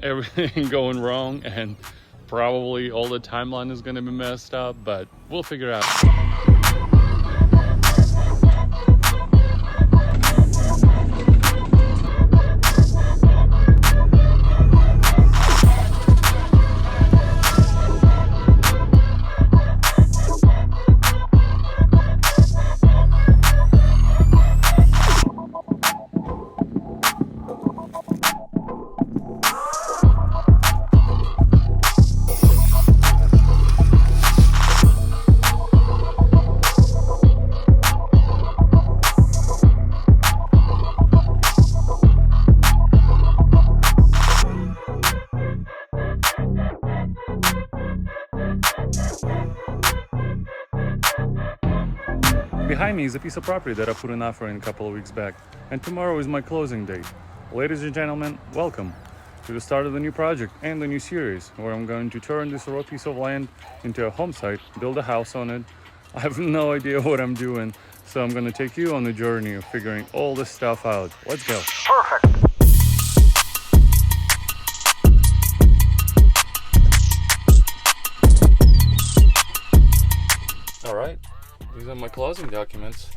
everything going wrong, and probably all the timeline is going to be messed up, but we'll figure it out. Behind me is a piece of property that I put an offer in a couple of weeks back, and tomorrow is my closing date. Ladies and gentlemen, welcome to the start of the new project and the new series, where I'm going to turn this raw piece of land into a home site, build a house on it. I have no idea what I'm doing, so I'm going to take you on the journey of figuring all this stuff out. Let's go. Perfect. All right. These are my closing documents.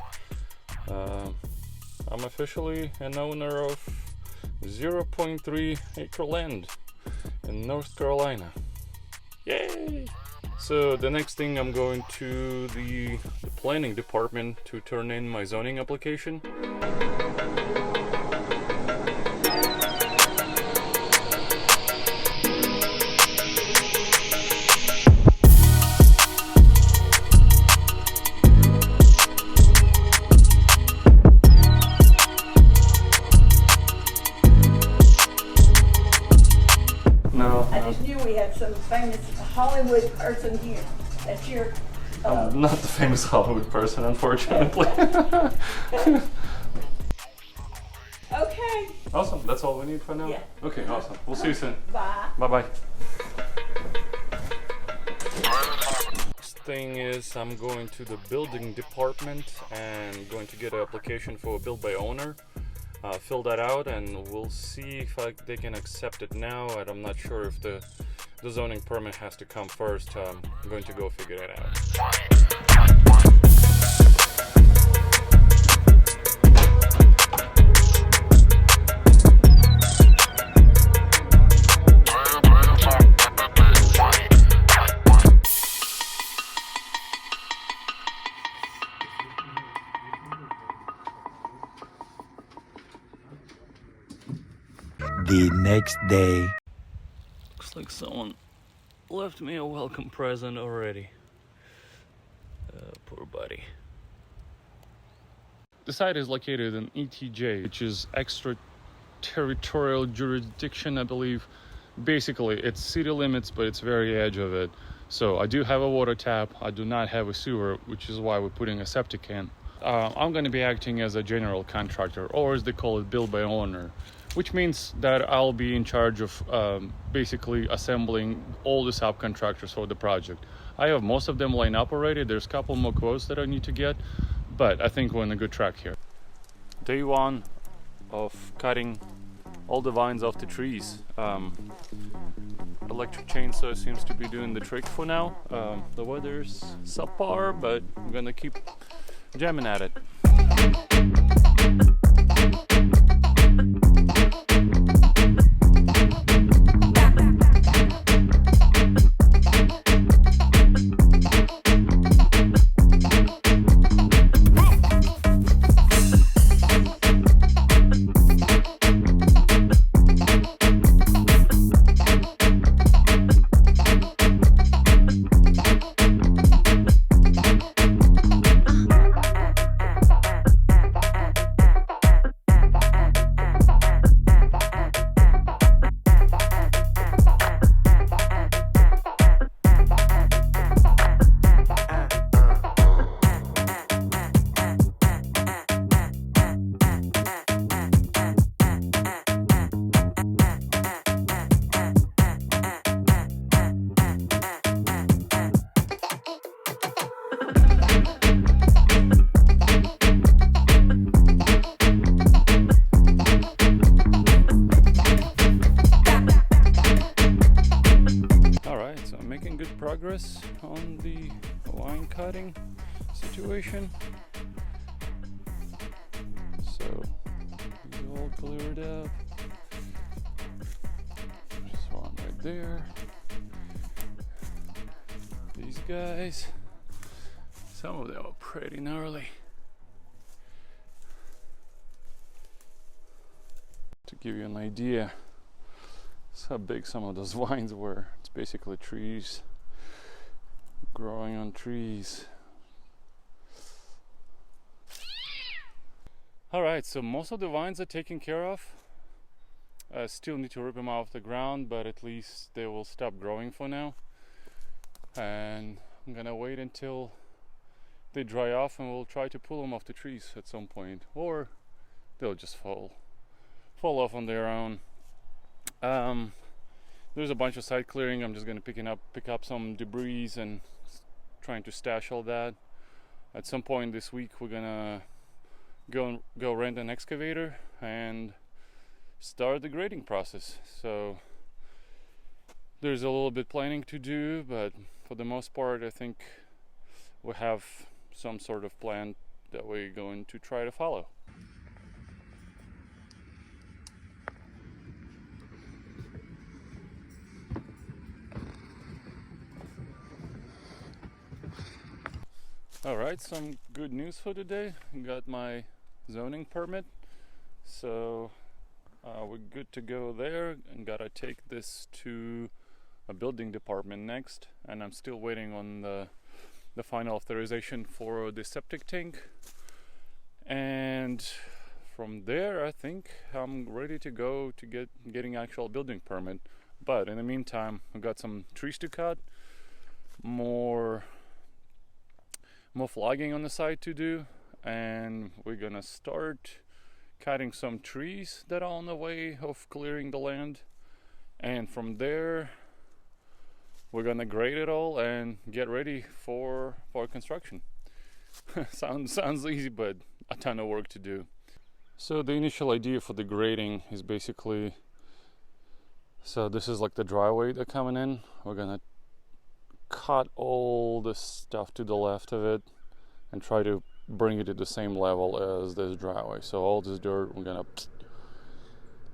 I'm officially an owner of 0.3 acre land in North Carolina. Yay! So the next thing, I'm going to the planning department to turn in my zoning application. I just knew we had some famous Hollywood person here. That's your... I'm not the famous Hollywood person, unfortunately. Okay. Awesome, that's all we need for now? Yeah. Okay, awesome. We'll see you soon. Bye. Bye-bye. Next thing is I'm going to the building department and going to get an application for a build by owner. Fill that out and we'll see if they can accept it now. And I'm not sure if the zoning permit has to come first. I'm going to go figure it out. The next day. Looks like someone left me a welcome present already. Poor buddy. The site is located in ETJ, which is extraterritorial jurisdiction, I believe. Basically, it's city limits, but it's very edge of it. So I do have a water tap. I do not have a sewer, which is why we're putting a septic in. I'm going to be acting as a general contractor, or as they call it, build by owner, which means that I'll be in charge of basically assembling all the subcontractors for the project. I have most of them lined up already. There's a couple more quotes that I need to get, but I think we're on a good track here. Day one of cutting all the vines off the trees. Electric chainsaw seems to be doing the trick for now. The weather's subpar, but I'm gonna keep jamming at it. progress on the line cutting situation. So these all cleared up. There's one right there. These guys, some of them are pretty gnarly. To give you an idea, that's how big some of those vines were. It's basically trees growing on trees. Alright, so most of the vines are taken care of. I still need to rip them off the ground, but at least they will stop growing for now. And I'm gonna wait until they dry off and we'll try to pull them off the trees at some point, or they'll just fall off on their own. There's a bunch of side clearing. I'm just gonna pick up some debris and trying to stash all that. At some point this week we're gonna go rent an excavator and start the grading process. So there's a little bit planning to do, but for the most part I think we have some sort of plan that we're going to try to follow. Alright, some good news for today. Got my zoning permit, so we're good to go there, and gotta take this to a building department next, and I'm still waiting on the final authorization for the septic tank, and from there I think I'm ready to go to getting actual building permit. But in the meantime I've got some trees to cut, more flagging on the side to do, and we're gonna start cutting some trees that are on the way of clearing the land, and from there we're gonna grade it all and get ready for construction. sounds easy, but a ton of work to do. So the initial idea for the grading is basically, so this is like the driveway that's coming in. We're gonna cut all the stuff to the left of it and try to bring it to the same level as this driveway. So all this dirt, we're gonna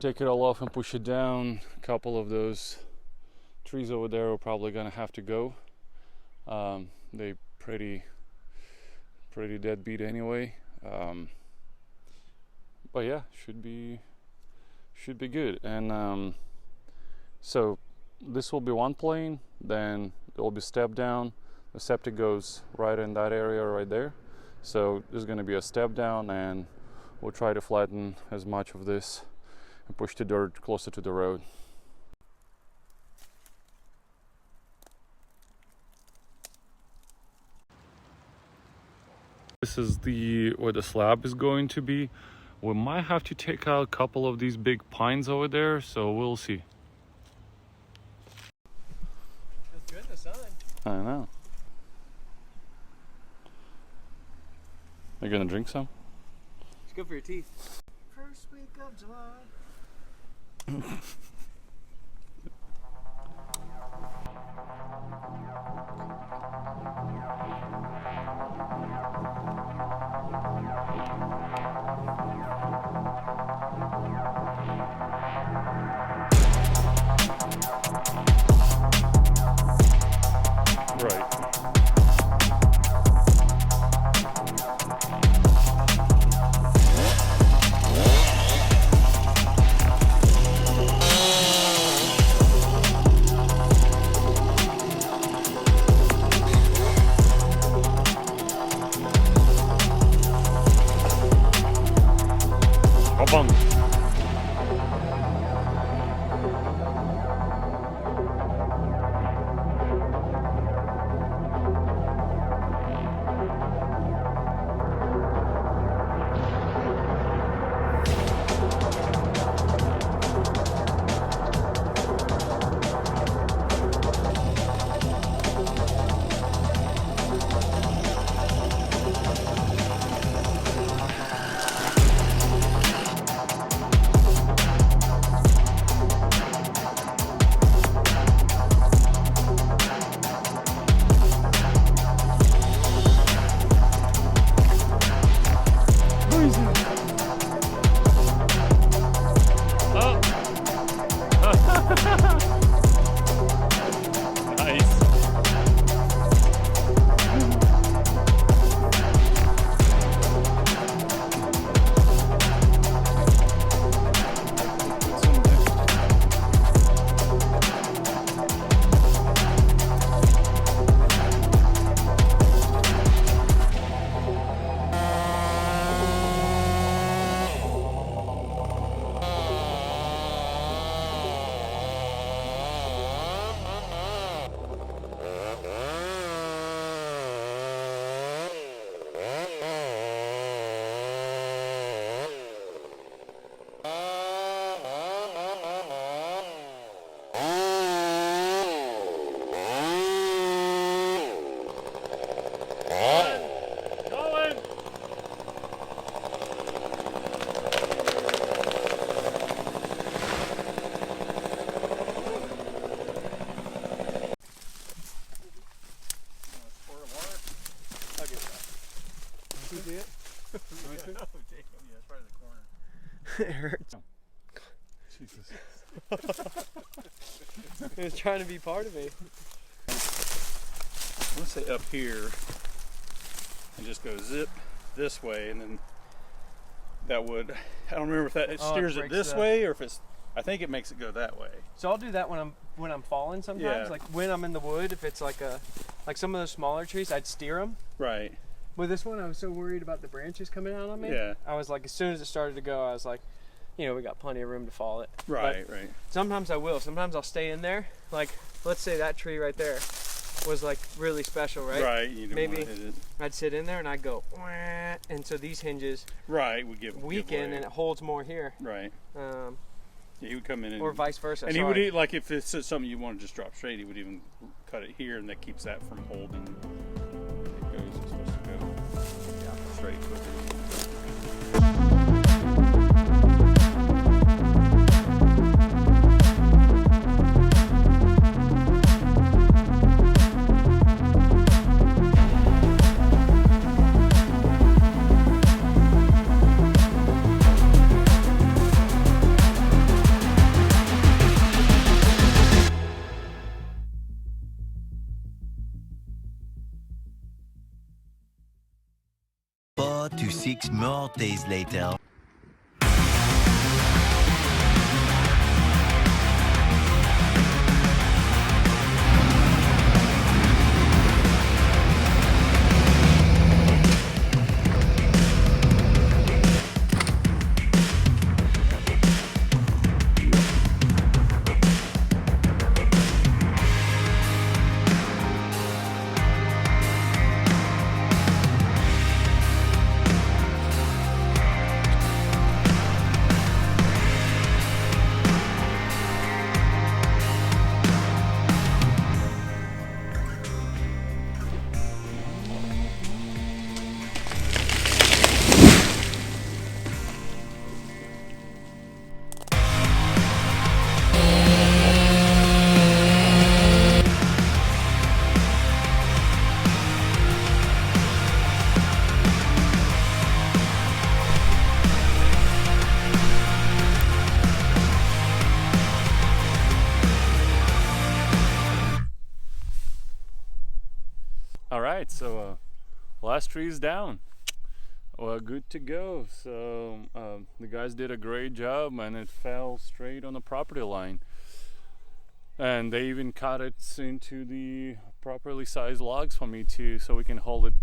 take it all off and push it down. A couple of those trees over there are probably gonna have to go. They pretty deadbeat anyway. But yeah, should be good. And so this will be one plane, then there will be step down. The septic goes right in that area right there. So there's going to be a step down, and we'll try to flatten as much of this and push the dirt closer to the road. This is where the slab is going to be. We might have to take out a couple of these big pines over there, so we'll see. Feels good in the sun. I know. Are you gonna drink some? It's good for your teeth. First week of July. Right. It hurts. Jesus. He was trying to be part of me. Let's say up here and just go zip this way, and then that would, I don't remember if that, it Oh, it steers it breaks this the- way, or if it's, I think it makes it go that way. So I'll do that when I'm falling sometimes. Yeah. Like when I'm in the wood, if it's like some of those smaller trees, I'd steer them. Right. With this one, I was so worried about the branches coming out on me. Yeah. I was like, as soon as it started to go, I was like, you know, we got plenty of room to fall it. Right, But right. sometimes I will. Sometimes I'll stay in there. Like, let's say that tree right there was like really special, right? Right. You don't Maybe want to hit it. I'd sit in there and I'd go, "Wah," and so these hinges Right, we give weaken way. and it holds more here. Right. Yeah, he would come in and, Or vice versa. and he sorry. would, like, if it's something you want to just drop straight, he would even cut it here, and that keeps that from holding. It goes, it's supposed to go straight with it. Four to 6 more days later. All right, so last tree is down. Well, good to go. So the guys did a great job, and it fell straight on the property line. And they even cut it into the properly sized logs for me too, so we can haul it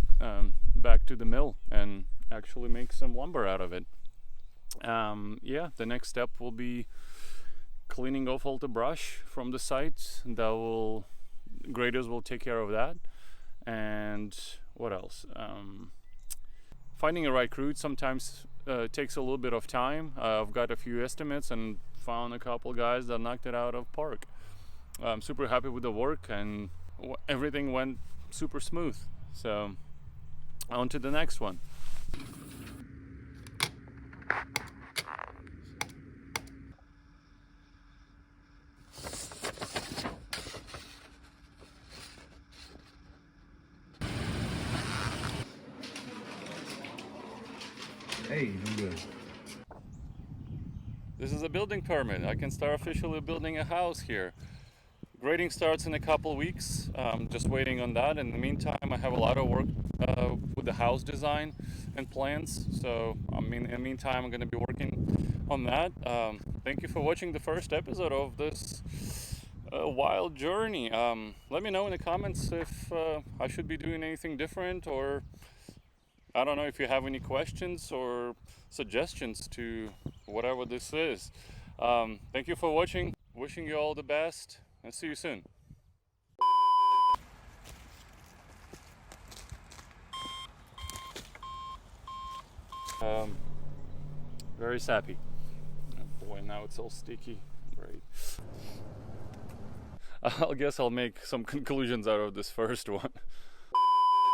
back to the mill and actually make some lumber out of it. Yeah, the next step will be cleaning off all the brush from the sites. Graders will take care of that. And what else? Finding a right route sometimes takes a little bit of time. I've got a few estimates and found a couple guys that knocked it out of park. I'm super happy with the work, and everything went super smooth. So on to the next one. Hey, I'm good. This is a building permit. I can start officially building a house here. Grading starts in a couple weeks. Just waiting on that. In the meantime, I have a lot of work with the house design and plans. So, in the meantime, I'm going to be working on that. Thank you for watching the first episode of this wild journey. Let me know in the comments if I should be doing anything different, or I don't know if you have any questions or suggestions to whatever this is. Thank you for watching. Wishing you all the best, and see you soon. Very sappy. Oh boy, now it's all sticky. Great. I guess I'll make some conclusions out of this first one.